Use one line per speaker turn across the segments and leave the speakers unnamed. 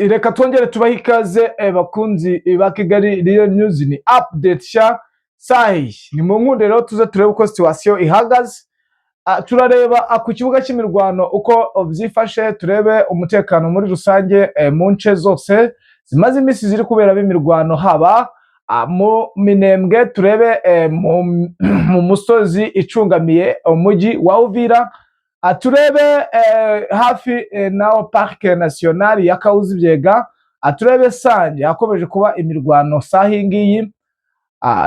reka twongere tubahe ikaze bakunzi ba Kigali Real News ni update sha sahi ni mu nkunde rero tuze turebe uko situation ihagaze. Turareba ku kibuga cy'imirwano uko byifashe, turebe umutekano muri rusange mu nce zose zimaze iminsi ziri kubera b'imirwano, haba mu Minembwe, turebe mu musozi icungamiye umujyi wa Uvira, turebe hafi na Parke National ya Kahuzi-Biega, turebe Sange hakomeje kuba imirwano sahi ngiyi.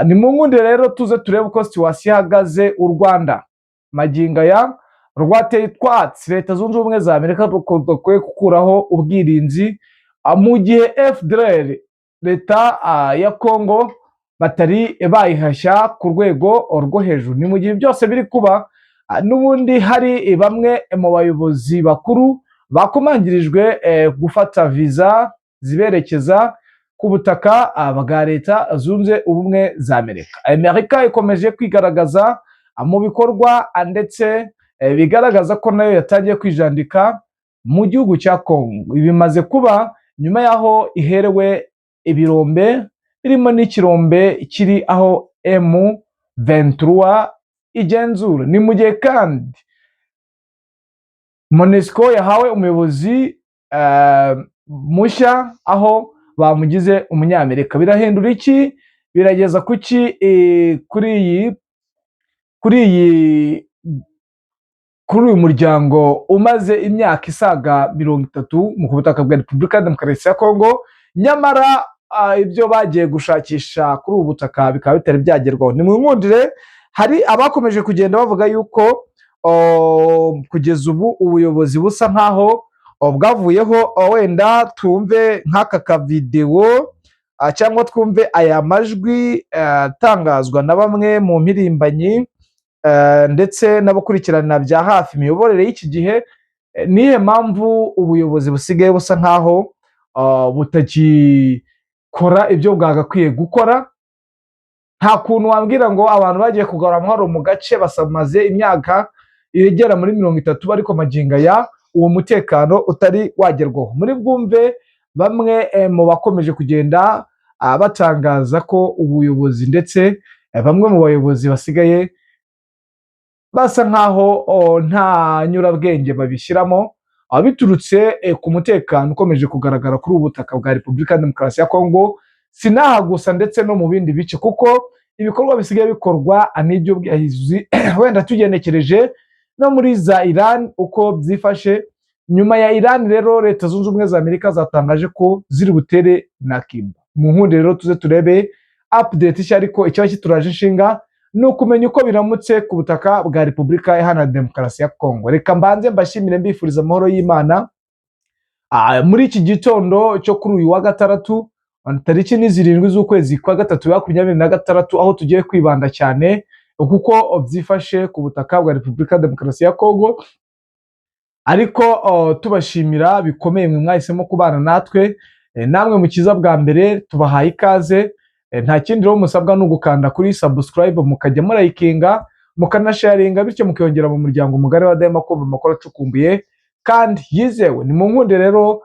Ni mu nkunde rero tuze turebe uko situation ihagaze. U Rwanda maginga ya rwateye twatsi Leta Zunze Ubumwe za Amerika dukwiye gukuraho ubwirinzi mu gihe FDLR leta ya Congo batari bayihashya ku rwego rwo hejuru. Ni mu gihe byose biri kuba, n'ubundi hari bamwe mu bayobozi bakuru bakomangirijwe gufata visa ziberekeza ku butaka bwa Leta Zunze Ubumwe za Amerika. Amerika ikomeje kwigaragaza mu bikorwa ndetse bigaragaza ko nayo yatangiye kwijandika mu gihugu cya Congo. Bimaze kuba nyuma yaho iherewe ibirombe birimo n'ikirombe kiri aho M23 igenzura. Ni mu gihe kandi MONUSCO yahawe umuyobozi mushya aho bamugize umunyamerika. Birahindura iki? Birageza kuki kuri uyu muryango umaze imyaka isaga 30 mu butaka bwa Repubulika Demokarasi ya Congo, nyamara ibyo bagiye gushakisha kuri ubu butaka bikaba bitari byagerwaho. Ni mu nkundire hari abakomeje kugenda bavuga yuko kugeza ubu ubuyobozi busa nkaho bwavuyeho. Wenda twumve nk'aka ka video cyangwa twumve aya majwi atangazwa na bamwe mu mpirimbanyi ndetse n'abakurikirana bya hafi imiyoborere y'iki gihe. Nihe mpamvu ubuyobozi busigaye busa nkaho butakikora ibyo bwagakwiye gukora? Nta kuntu wambwira ngo abantu bagiye kugarura amahoro mu gace basamaze imyaka igera muri 30 ariko maginga ya uwo mutekano utari wagerwaho. Muri bwumve bamwe mu bakomeje kugenda batangaza ko ubuyobozi ndetse bamwe mu bayobozi basigaye basa nkaho nta nyurabwenge babishyiramo, biturutse ku mutekano ukomeje kugaragara kuri ubu butaka bwa Repubulika Demokarasi ya Congo. Sinaha gusa ndetse no mu bindi bice, kuko ibikorwa bisigaye bikorwa n'ibyo bwahizi. Wenda tugenekereje no muri za Iran uko byifashe. Nyuma ya Iran rero Leta Zunze Ubumwe za Amerika zatangaje ko ziri butere na Cuba. Mu nkunde rero tuze turebe update nshya, ariko icyaba kituraje inshinga ni ukumenya uko biramutse ku butaka bwa Repubulika Iharanira Demokarasi ya Congo. Reka mbanze mbashimire mbifuriza amahoro y'Imana muri iki gitondo cyo kuri uyu wa gatandatu tariki 7 z'ukwezi kwa gatatu 2026, aho tugiye kwibanda cyane kuko byifashe ku butaka bwa Repubulika Demokarasi ya Congo. Ariko tubashimira bikomeye mwe mwahisemo kubana natwe, namwe mu kiza bwa mbere tubahaye ikaze. Nta kindi rero musabwa no gukanda kuri subscribe, mukajya murayikinga, mukanasharinga, bityo mukiyongera mu muryango mugari wa Dema kumva amakuru acukumbuye kandi yizewe. Ni mu nkunde rero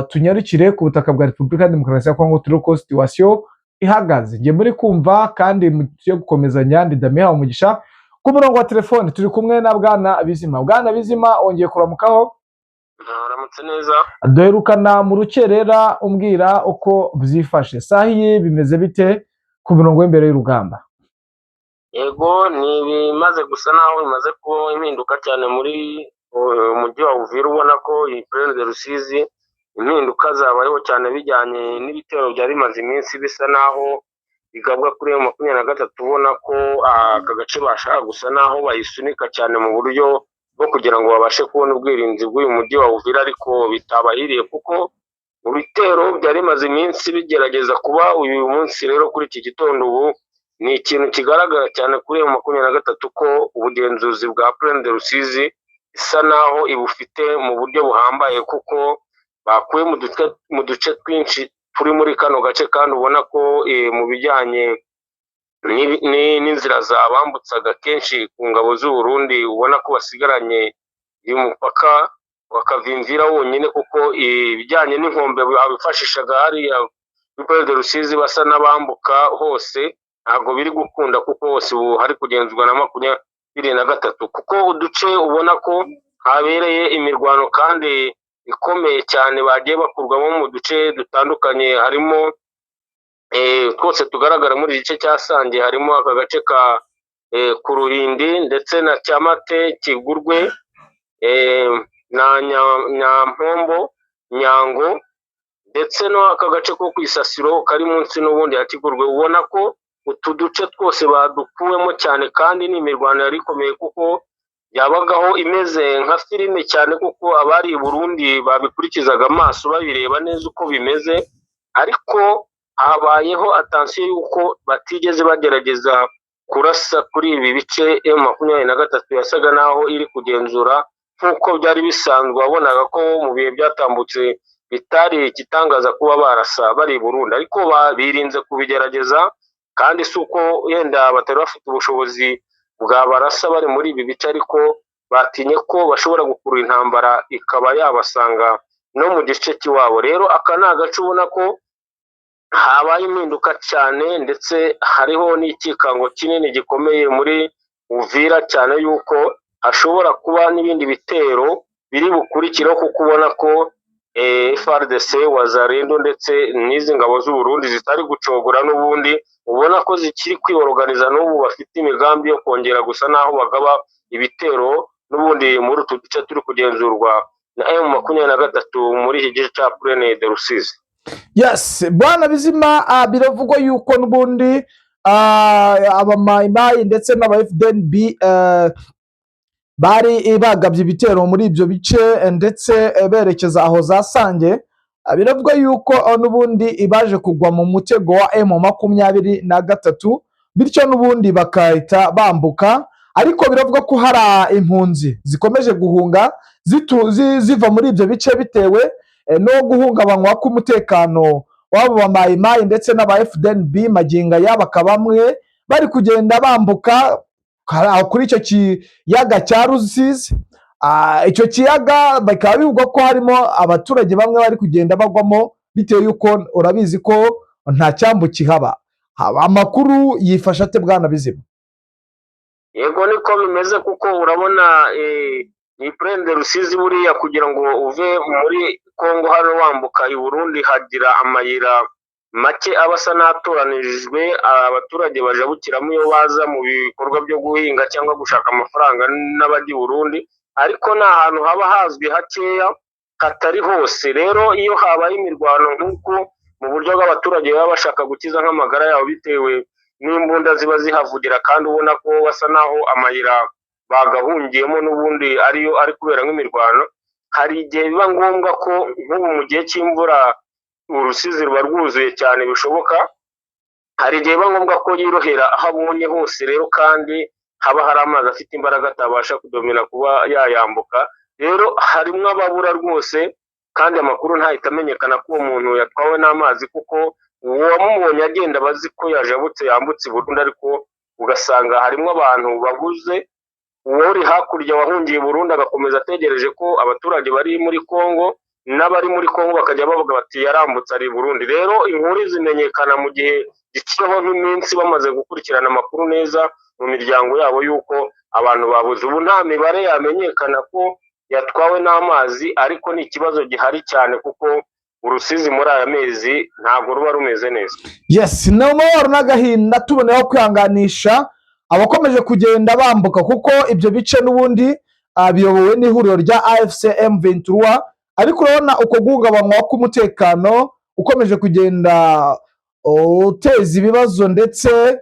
tunyarukire ku butaka bwa Repubulika Demokarasi ya Congo, turi ko situation ihagaze. Ngiye muri kumva kandi mugiye gukomezanya. Ndi Damien Umugisha ku murongo wa telefone, turi kumwe na Bwana Bizima. Bwana Bizima, ongeye kuramukaho?
Aramutse neza.
Duherukana mu rukerera umbwira uko byifashe. Sahi bimeze bite ku mirongo y'imbere y'urugamba?
Yego, ni bimaze gusa naho bimaze ko impinduka cyane muri umujyi wa Uvira. Ubona ko iyi Plaine de Rusizi impinduka zabayeho cyane bijyanye n'ibitero byari bimaze iminsi bisa naho bigabwa kuri M23. Ubona ko aka gace bashaka gusa naho bayisunika cyane mu buryo bwo kugira ngo babashe kubona ubwirinzi bw'uyu mujyi wa Uvira, ariko bitabahiriye kuko mu bitero byari bimaze iminsi bigerageza kuba uyu munsi. Rero kuri iki gitondo ubu ni ikintu kigaragara cyane kuri M23 ko ubugenzuzi bwa Plaine de Rusizi isa naho ibufite mu buryo buhambaye, kuko bakuye mu duce twinshi turi muri kano gace, kandi ubona ko mu bijyanye n'inzira zabambutsaga kenshi ku ngabo z'u Burundi ubona ko basigaranye uyu mupaka wakavimvira wonyine, kuko ibijyanye n'inkombe abifashishaga hariya kuri Parc de Rusizi basa n'abambuka hose ntabwo biri gukunda, kuko hose ubu hari kugenzurwa na 23, kuko uduce ubona ko habereye imirwano kandi ikomeye cyane bagiye bakurwamo mu duce dutandukanye, harimo twose tugaragara muri igice cya Sange, harimo aka gace ka Kururindi ndetse na Cyamate, Kigurwe, na Nyampombo, Nyango, ndetse no aka gace ko kwisasiro kari munsi n'ubundi ya Kigurwe. Ubona ko utu duce twose badukuwemo cyane, kandi ni imirwano yari ikomeye kuko yabagaho imeze nka filime cyane, kuko abari i Burundi babikurikizaga amaso babireba neza uko bimeze, ariko habayeho atansiyo y'uko batigeze bagerageza kurasa kuri ibi bice M23 yasaga naho iri kugenzura nk'uko byari bisanzwe. Wabonaga ko mu bihe byatambutse bitari igitangaza kuba barasa bari i Burundi, ariko birinze kubigerageza, kandi si uko yenda batari bafite ubushobozi bwabarasa bari muri ibi bice, ariko batinye ko bashobora gukurura intambara ikaba yabasanga no mu gice cy'iwabo. Rero aka ni agace ubona ko habaye impinduka cyane, ndetse hariho n'ikikango kinini gikomeye muri Uvira, cyane yuko hashobora kuba n'ibindi bitero biri bukurikireho, kuko ubona ko FARDC, Wazalendo ndetse n'izi ngabo z'u Burundi zitari gucogora n'ubundi, ubona ko zikiri kwioroganiza n'ubu bafite imigambi yo kongera gusa naho bagaba ibitero n'ubundi muri utu duce turi kugenzurwa na M23 muri iki gice cya Plaine de Rusizi.
Yes, Bwana Bizima, biravugwa yuko n'ubundi abamayimayi ndetse n'aba FDNB bari bagabye ibitero muri ibyo bice, ndetse berekeza aho za Sange. Biravugwa yuko n'ubundi baje kugwa mu mutego wa M23, bityo n'ubundi bakahita bambuka. Ariko biravugwa ko hari impunzi zikomeje guhunga ziva muri ibyo bice bitewe no guhungabanywa k'umutekano w'abo bamayimayi ndetse n'aba FDNB magingo aya. Bakaba bamwe bari kugenda bambuka kuri icyo kiyaga cya Rusizi. Icyo kiyaga bikaba bivugwa ko harimo abaturage bamwe bari kugenda bagwamo, bitewe yuko urabizi ko nta cyambu kihaba. Amakuru yifasha ate Bwana Bizima?
Yego niko bimeze, kuko urabona ni Plaine de Rusizi buriya kugira ngo uve muri Kongo hano wambuka i Burundi hagira amayira make abasa n'atoranijwe abaturage bajabukiramo iyo baza mu bikorwa byo guhinga cyangwa gushaka amafaranga n'abajya i Burundi, ariko ni ahantu haba hazwi hakeya hatari hose. Rero iyo habaye imirwano nk'uko mu buryo bw'abaturage baba bashaka gukiza nk'amagara yabo bitewe n'imbunda ziba zihavugira, kandi ubona ko basa naho amayira bagahungiyemo n'ubundi ariyo ari kubera nk'imirwano, hari igihe biba ngombwa ko nk'ubu mu gihe cy'imvura Urusizi ruba rwuzuye cyane bishoboka, hari igihe biba ngombwa ko yirohera aho abonye hose, rero kandi haba hari amazi afite imbaraga atabasha kudomina kuba yayambuka. Rero harimo ababura rwose, kandi amakuru ntahita amenyekana ko uwo muntu yatwawe n'amazi, kuko uwamubonye agenda bazi ko yajabutse yambutse i Burundi, ariko ugasanga harimo abantu babuze. Uwo uri hakurya wahungiye i Burundi agakomeza ategereje ko abaturage bari muri Kongo n'abari muri Kongo bakajya bavuga bati yarambutse ari i Burundi. Rero inkuru zimenyekana mu gihe giciyeho nk'iminsi bamaze gukurikirana amakuru neza mu miryango yabo yuko abantu babuze. Ubu nta mibare yamenyekana ko yatwawe n'amazi, ariko ni ikibazo gihari cyane, kuko Urusizi muri aya mezi ntabwo ruba rumeze neza.
Yes, ni umubabaro n'agahinda tuboneyeho kwihanganisha abakomeje kugenda bambuka, kuko ibyo bice n'ubundi biyobowe n'ihuriro rya AFC M23. Ariko urabona uko guhungabanywa k'umutekano ukomeje kugenda uteza ibibazo ndetse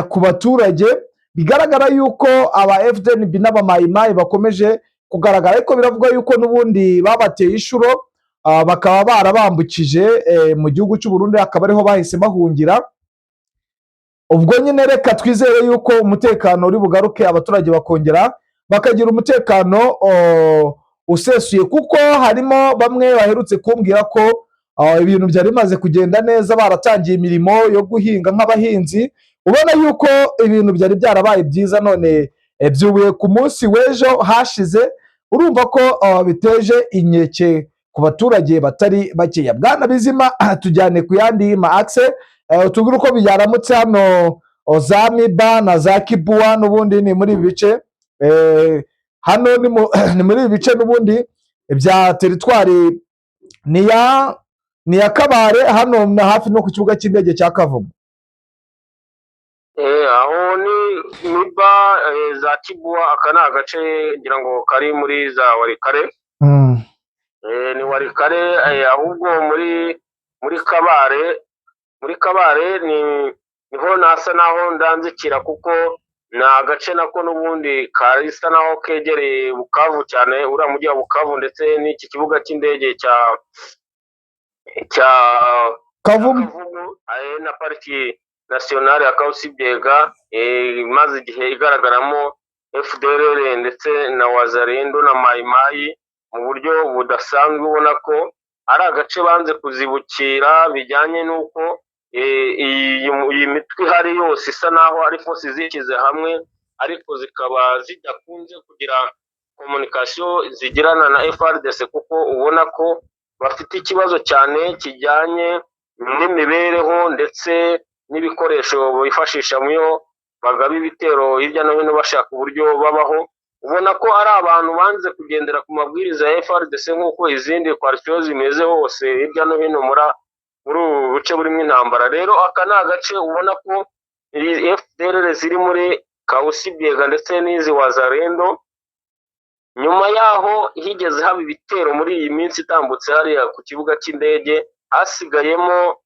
ku baturage, bigaragara yuko aba FDNB n'abamayimayi bakomeje kugaragara. Ariko biravugwa yuko n'ubundi babateye inshuro, bakaba barabambukije mu gihugu cy'u Burundi, akaba ariho bahise bahungira. Ubwo nyine reka twizere yuko umutekano uri bugaruke, abaturage bakongera bakagira umutekano usesuye, kuko harimo bamwe baherutse kumbwira ko ibintu byari bimaze kugenda neza, baratangiye imirimo yo guhinga nk'abahinzi, ubona yuko ibintu byari byarabaye byiza. None byubuye ku munsi w'ejo hashize urumva ko biteje inkeke ku baturage batari bakeya. Bwana Bizima, tujyane ku yandi ma axe, tubwire uko byaramutse hano za Miba na za Kibua, n'ubundi ni muri ibi bice hano ni muri ibi bice n'ubundi bya teritwari ni ya Kabare, hano na hafi no ku kibuga cy'indege cya Kavumu.
Aho ni Miba, za Kibua, aka ni agace ngira ngo kari muri za Warikare. Ni Warikare, ahubwo muri Kabare niho nasa naho ndanzikira, kuko ni agace nako n'ubundi karisa naho kegereye Bukavu cyane, uriya mujyi wa Bukavu, ndetse n'iki kibuga cy'indege cya
Kavumu
na pariki nasiyonari ya Kausibiega, imaze igihe igaragaramo FDLR ndetse na Wazalendo na Mayimayi mu buryo budasanzwe. Ubona ko ari agace banze kuzibukira, bijyanye n'uko iyi mitwe ihari yose isa naho ari force zishyize hamwe, ariko zikaba zidakunze kugira komunikasiyo zigirana na FARDC, kuko ubona ko bafite ikibazo cyane kijyanye n'imibereho ndetse n'ibikoresho bifashisha muyo bagaba ibitero hirya no hino bashaka uburyo babaho. Ubona ko ari abantu banze kugendera ku mabwiriza ya FARDC nk'uko izindi coalition zimeze hose hirya no hino muri ubu buce burimo intambara. Rero aka ni agace ubona ko FDLR ziri muri Kausibiega ndetse n'izi Wazalendo. Nyuma yaho higeze haba ibitero muri iyi minsi itambutse hariya ku kibuga cy'indege, hasigayemo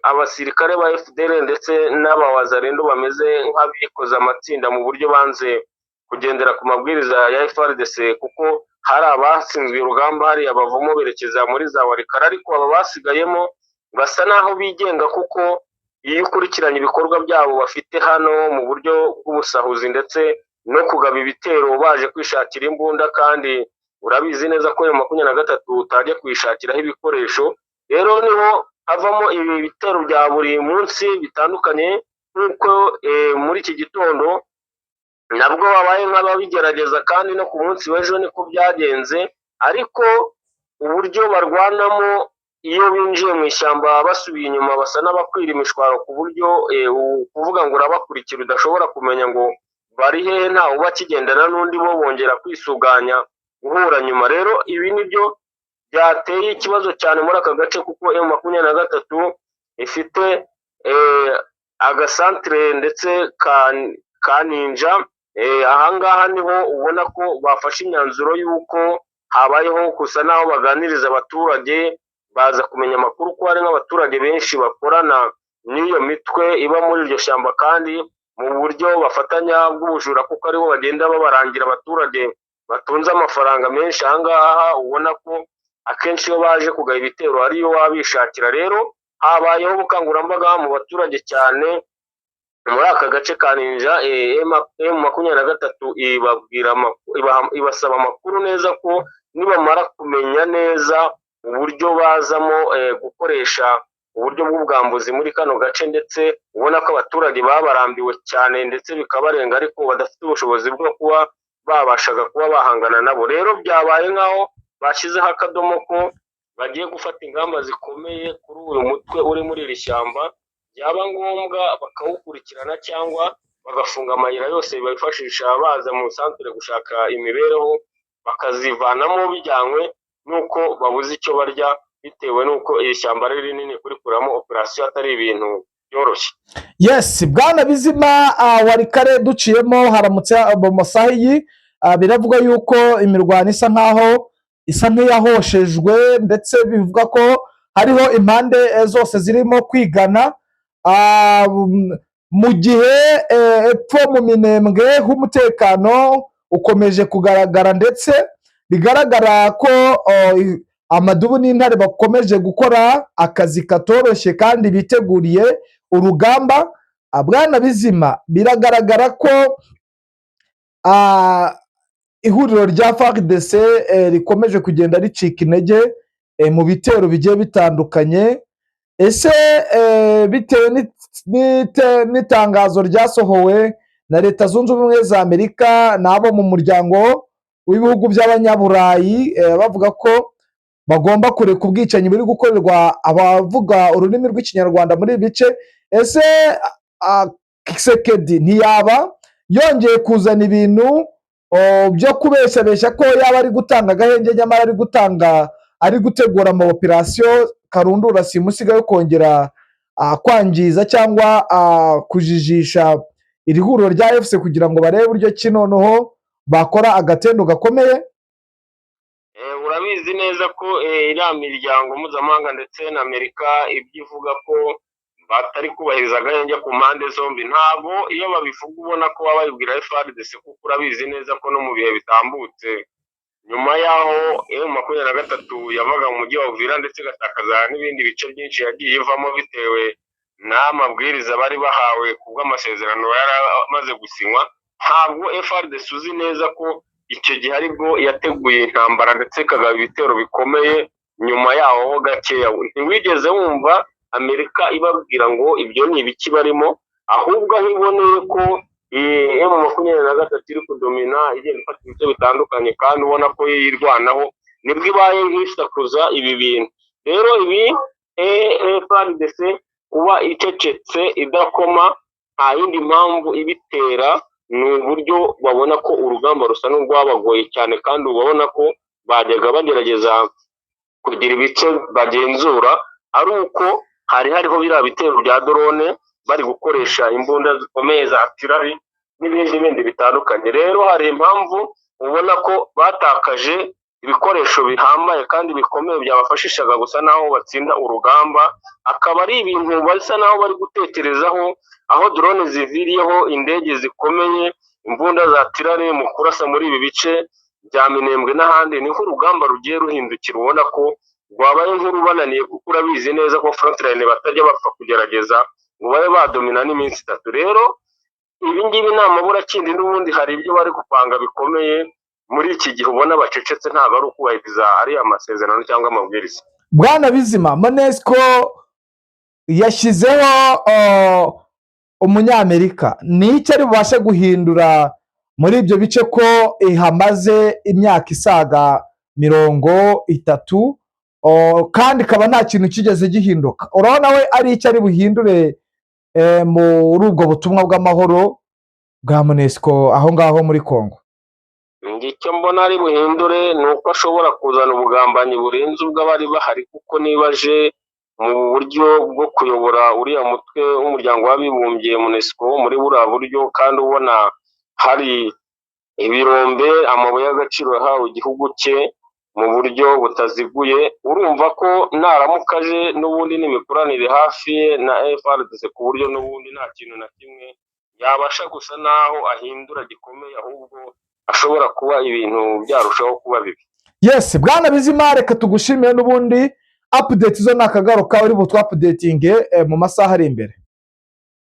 abasirikare ba FDLR ndetse n'abawazalendo bameze nk'abikoze amatsinda mu buryo banze kugendera ku mabwiriza ya FARDC, kuko hari abatsinzwe urugamba hariya bavamo berekeza muri za Warikare, ariko aba basigayemo basa naho bigenga, kuko iyo ukurikiranye ibikorwa byabo bafite hano mu buryo bw'ubusahuzi ndetse no kugaba ibitero baje kwishakira imbunda, kandi urabizi neza ko M23 utajya kwishakiraho ibikoresho. Rero niho havamo ibi bitero bya buri munsi bitandukanye, nk'uko muri iki gitondo nabwo babaye nk'ababigerageza, kandi no ku munsi w'ejo niko byagenze. Ariko uburyo barwanamo iyo binjiye mu ishyamba basubiye inyuma, basa n'abakwira imishwaro, ku buryo kuvuga ngo urabakurikira udashobora kumenya ngo bari hehe, ntawe uba akigendana n'undi, bo bongera kwisuganya guhura nyuma. Rero ibi nibyo byateye ikibazo cyane muri aka gace, kuko M23 ifite agasantere ndetse ka Ninja. Ahangaha niho ubona ko bafashe imyanzuro y'uko habayeho gusa naho baganiriza abaturage, baza kumenya amakuru ko hari nk'abaturage benshi bakorana n'iyo mitwe iba muri iryo shyamba, kandi mu buryo bafatanya bw'ubujura, kuko aribo bagenda babarangira abaturage batunze amafaranga menshi. Ahangaha ubona ko akenshi iyo baje kugaba ibitero ariyo wabishakira. Rero habayeho ubukangurambaga mu baturage cyane muri aka gace ka Ninja. M23 ibasaba amakuru neza ko nibamara kumenya neza uburyo bazamo gukoresha uburyo bw'ubwambuzi muri kano gace, ndetse ubona ko abaturage babarambiwe cyane ndetse bikabarenga, ariko badafite ubushobozi bwo kuba babashaga kuba bahangana nabo. Rero byabaye nk'aho bashyizeho akadomo ko bagiye gufata ingamba zikomeye kuri uyu mutwe uri muri iri shyamba, byaba ngombwa bakawukurikirana cyangwa bagafunga amayira yose bifashisha baza mu santere gushaka imibereho, bakazivanamo bijyanywe n'uko babuze icyo barya, bitewe n'uko iri shyamba ari rinini kurikuramo operasiyo atari ibintu byoroshye.
Yes, Bwana Bizima, Warikare duciyemo haramutse mu masaha iyi, biravuga yuko imirwano isa nk'iyahoshejwe, ndetse bivuga ko hariho impande zose zirimo kwigana, mu gihe epfo mu Minembwe h'umutekano ukomeje kugaragara, ndetse bigaragara ko Amadubu n'Intare bakomeje gukora akazi katoroshye kandi biteguriye urugamba. Bwana Bizima, biragaragara ko ihuriro rya FARDC rikomeje kugenda ricika intege mu bitero bigiye bitandukanye. Ese bitewe n'itangazo ryasohowe na Leta Zunze Ubumwe za Amerika n'abo mu muryango w'ibihugu by'abanyaburayi bavuga ko bagomba kureka ubwicanyi buri gukorerwa abavuga ururimi rw'ikinyarwanda muri ibi bice. Ese Kisekedi ntiyaba yongeye kuzana ibintu byo kubeshabesha ko yaba ari gutanga agahenge, nyamara ari gutegura ama operasiyo karundura simusiga yo kongera kwangiza cyangwa kujijisha iri huriro rya FC kugira ngo barebe uburyo ki noneho bakora agatendo gakomeye?
Urabizi neza ko iriya miryango mpuzamahanga ndetse na Amerika ibyo ivuga ko batari kubahiriza agahenge ku mpande zombi, ntabwo iyo babivuga ubona ko baba babibwira FARDC, kuko urabizi neza ko no mu bihe bitambutse nyuma y'aho M23 yavaga mu mujyi wa Uvira ndetse igatakaza n'ibindi bice byinshi yagiye ivamo bitewe n'amabwiriza bari bahawe kubw'amasezerano yari amaze gusinywa, ntabwo FARDC uzi neza ko icyo gihe aribwo yateguye intambara ndetse ikagaba ibitero bikomeye nyuma yaho gakeya. Ntiwigeze wumva Amerika ibabwira ngo ibyo ni ibiki barimo, ahubwo aho iboneye ko M23 iri kudomina igenda ifata ibice bitandukanye kandi ubona ko yirwanaho, nibwo ibaye nk'isakuza ibi bintu. Rero ibi FARDC kuba icecetse idakoma, nta yindi mpamvu ibitera, ni uburyo babona ko urugamba rusa n'urwabagoye cyane, kandi ubona ko bajyaga bagerageza kugira ibice bagenzura, ari uko hari hariho biriya bitero bya drone bari gukoresha imbunda zikomeye za artillery n'ibindi bindi bitandukanye. Rero hari impamvu ubona ko batakaje ibikoresho bihambaye kandi bikomeye byabafashishaga gusa naho batsinda urugamba, akaba ari ibintu basa naho bari gutekerezaho, aho drone ziviriyeho indege zikomeye, imbunda za artillery mu kurasa muri ibi bice bya Minembwe n'ahandi, niho urugamba rugiye ruhindukira, ubona ko rwabaye nk'urubananiye, kuko urabizi neza ko frontline batajya bapfa kugerageza ngo babe badomina n'iminsi 3. Rero ibi ngibi ni amaburakindi, n'ubundi hari ibyo bari gupanga bikomeye muri iki gihe ubona bacecetse, ntabwo ari ukubahiriza ari amasezerano cyangwa amabwiriza.
Bwana Bizima, MONUSCO yashyizeho umunyamerika, ni icyo ari bubashe guhindura muri ibyo bice ko ihamaze imyaka isaga 30 kandi ikaba nta kintu kigeze gihinduka? Urabona we ari icyo ari buhindure muri ubwo butumwa bw'amahoro bwa MONUSCO aho ngaho muri Congo?
Icyo mbona ari buhindure ni uko ashobora kuzana ubugambanyi burenze ubw'abari bahari, kuko niba aje mu buryo bwo kuyobora uriya mutwe w'umuryango w'abibumbye MONUSCO muri buriya buryo, kandi ubona hari ibirombe, amabuye y'agaciro yahawe igihugu cye mu buryo butaziguye, urumva ko naramuka aje n'ubundi n'imikoranire hafi na FARDC, ku buryo n'ubundi nta kintu na kimwe yabasha gusa naho ahindura gikomeye, ahubwo ashobora kuba ibintu byarushaho kuba bibi.
Yes, Bwana Bizima, reka tugushimire, n'ubundi update zo nakagaruka uri butwa updating mu masaha ari imbere.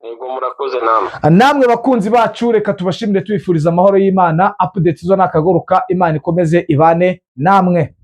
Yego, murakoze namwe.
Namwe bakunzi bacu, reka tubashimire tubifuriza amahoro y'Imana. Update zo nakagaruka, Imana ikomeze ibane namwe.